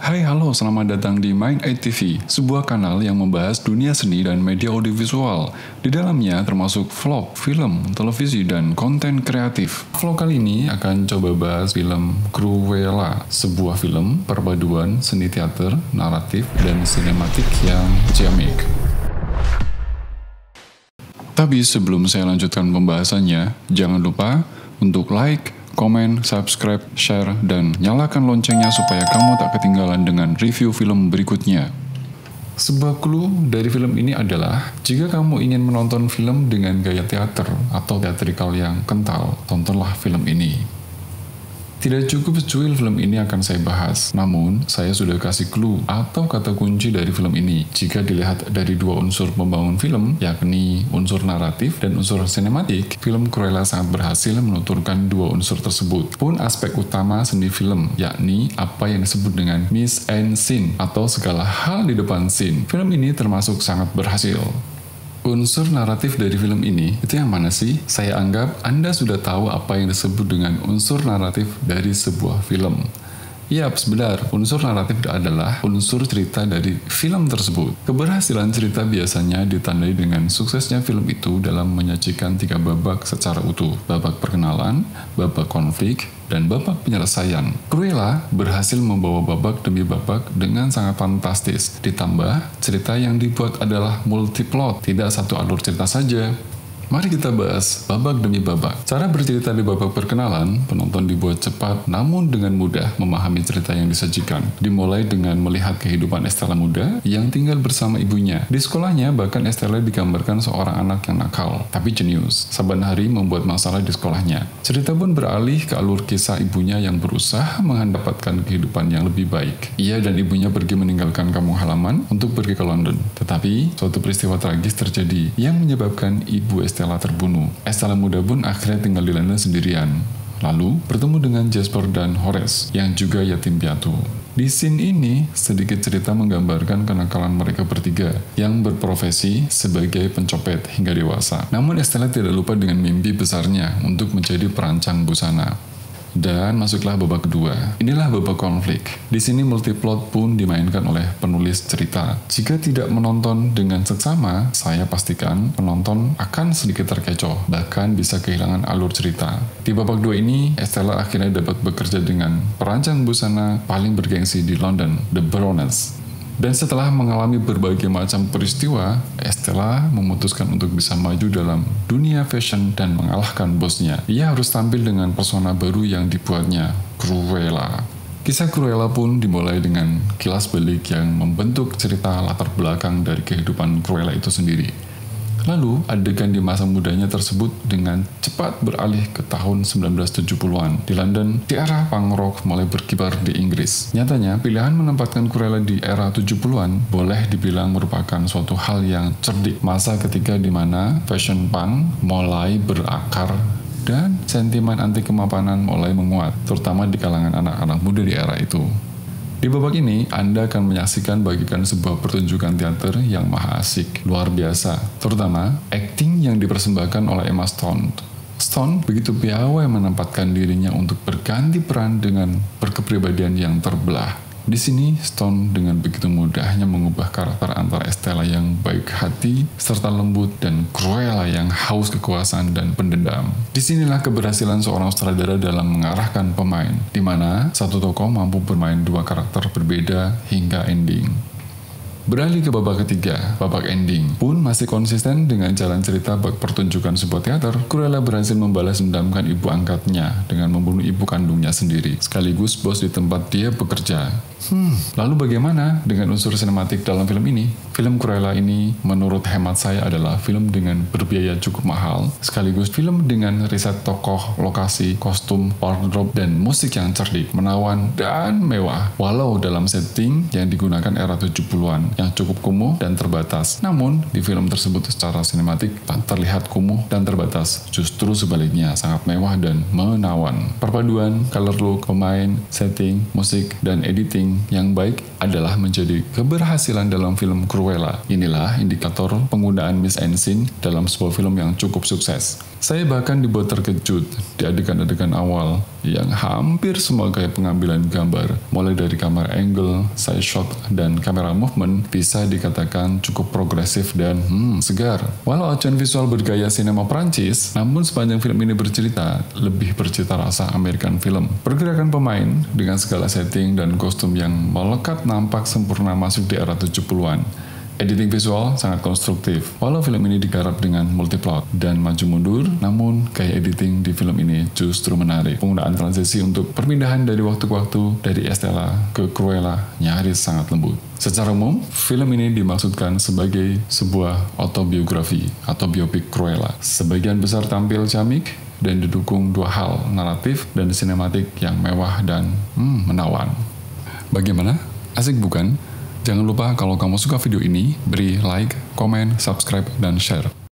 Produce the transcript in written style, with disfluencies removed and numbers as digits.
Hai halo, selamat datang di Mind Eye TV, sebuah kanal yang membahas dunia seni dan media audiovisual. Di dalamnya termasuk vlog, film, televisi, dan konten kreatif. Vlog kali ini akan coba bahas film Cruella, sebuah film perpaduan seni teater, naratif, dan sinematik yang ciamik. Tapi sebelum saya lanjutkan pembahasannya, jangan lupa untuk like, komen, subscribe, share, dan nyalakan loncengnya supaya kamu tak ketinggalan dengan review film berikutnya. Sebuah clue dari film ini adalah, jika kamu ingin menonton film dengan gaya teater atau teatrikal yang kental, tontonlah film ini. Tidak cukup secuil film ini akan saya bahas, namun saya sudah kasih clue atau kata kunci dari film ini. Jika dilihat dari dua unsur pembangun film, yakni unsur naratif dan unsur sinematik, film Cruella sangat berhasil menuturkan dua unsur tersebut. Pun aspek utama seni film, yakni apa yang disebut dengan mise en scene atau segala hal di depan scene. Film ini termasuk sangat berhasil. Unsur naratif dari film ini, itu yang mana sih? Saya anggap Anda sudah tahu apa yang disebut dengan unsur naratif dari sebuah film. Yap, benar. Unsur naratif adalah unsur cerita dari film tersebut. Keberhasilan cerita biasanya ditandai dengan suksesnya film itu dalam menyajikan 3 babak secara utuh. Babak perkenalan, babak konflik, dan babak penyelesaian. Cruella berhasil membawa babak demi babak dengan sangat fantastis. Ditambah, cerita yang dibuat adalah multiplot, tidak satu alur cerita saja. Mari kita bahas babak demi babak. Cara bercerita di babak perkenalan, penonton dibuat cepat namun dengan mudah memahami cerita yang disajikan. Dimulai dengan melihat kehidupan Estella muda yang tinggal bersama ibunya. Di sekolahnya, bahkan Estella digambarkan seorang anak yang nakal, tapi jenius. Saban hari membuat masalah di sekolahnya. Cerita pun beralih ke alur kisah ibunya yang berusaha mendapatkan kehidupan yang lebih baik. Ia dan ibunya pergi meninggalkan kampung halaman untuk pergi ke London. Tetapi, suatu peristiwa tragis terjadi yang menyebabkan ibu Estella terbunuh. Estella muda pun akhirnya tinggal di London sendirian. Lalu bertemu dengan Jasper dan Horace yang juga yatim piatu. Di scene ini, sedikit cerita menggambarkan kenakalan mereka bertiga yang berprofesi sebagai pencopet hingga dewasa. Namun Estella tidak lupa dengan mimpi besarnya untuk menjadi perancang busana. Dan masuklah babak kedua. Inilah babak konflik. Di sini multiplot pun dimainkan oleh penulis cerita. Jika tidak menonton dengan seksama, saya pastikan penonton akan sedikit terkecoh, bahkan bisa kehilangan alur cerita. Di babak 2 ini, Estella akhirnya dapat bekerja dengan perancang busana paling bergengsi di London, The Baroness. Dan setelah mengalami berbagai macam peristiwa, Estella memutuskan untuk bisa maju dalam dunia fashion dan mengalahkan bosnya. Ia harus tampil dengan persona baru yang dibuatnya, Cruella. Kisah Cruella pun dimulai dengan kilas balik yang membentuk cerita latar belakang dari kehidupan Cruella itu sendiri. Lalu, adegan di masa mudanya tersebut dengan cepat beralih ke tahun 1970-an. Di London, di era punk rock mulai berkibar di Inggris. Nyatanya, pilihan menempatkan Cruella di era 70-an boleh dibilang merupakan suatu hal yang cerdik. Masa ketika di mana fashion punk mulai berakar dan sentimen anti kemapanan mulai menguat, terutama di kalangan anak-anak muda di era itu. Di babak ini, Anda akan menyaksikan bagikan sebuah pertunjukan teater yang maha asik, luar biasa, terutama akting yang dipersembahkan oleh Emma Stone. Stone begitu piawai menempatkan dirinya untuk berganti peran dengan berkepribadian yang terbelah. Di sini, Stone dengan begitu mudahnya mengubah karakter antara Estella yang baik hati, serta lembut, dan Cruella yang haus kekuasaan dan pendendam. Disinilah keberhasilan seorang sutradara dalam mengarahkan pemain, di mana satu tokoh mampu bermain dua karakter berbeda hingga ending. Beralih ke babak ketiga, babak ending, pun masih konsisten dengan jalan cerita bak pertunjukan sebuah teater. Cruella berhasil membalas dendamkan ibu angkatnya dengan membunuh ibu kandungnya sendiri, sekaligus bos di tempat dia bekerja. Lalu bagaimana dengan unsur sinematik dalam film ini? Film Cruella ini menurut hemat saya adalah film dengan berbiaya cukup mahal, sekaligus film dengan riset tokoh, lokasi, kostum, wardrobe, dan musik yang cerdik, menawan, dan mewah. Walau dalam setting yang digunakan era 70-an, yang cukup kumuh dan terbatas. Namun, di film tersebut secara sinematik tak terlihat kumuh dan terbatas. Justru sebaliknya, sangat mewah dan menawan. Perpaduan, color look, pemain, setting, musik, dan editing yang baik adalah menjadi keberhasilan dalam film Cruella. Inilah indikator penggunaan mise en scene dalam sebuah film yang cukup sukses. Saya bahkan dibuat terkejut di adegan-adegan awal yang hampir semua gaya pengambilan gambar, mulai dari kamera angle, side shot, dan kamera movement bisa dikatakan cukup progresif dan segar. Walau acuan visual bergaya sinema Prancis, namun sepanjang film ini lebih bercita rasa American film. Pergerakan pemain dengan segala setting dan kostum yang melekat nampak sempurna masuk di era 70-an. Editing visual sangat konstruktif. Walau film ini digarap dengan multiplot dan maju mundur, namun gaya editing di film ini justru menarik. Penggunaan transisi untuk perpindahan dari waktu ke waktu dari Estella ke Cruella nyaris sangat lembut. Secara umum, film ini dimaksudkan sebagai sebuah autobiografi atau biopik Cruella. Sebagian besar tampil ciamik dan didukung dua hal, naratif dan sinematik yang mewah dan menawan. Bagaimana? Asik bukan? Jangan lupa kalau kamu suka video ini, beri like, komen, subscribe, dan share.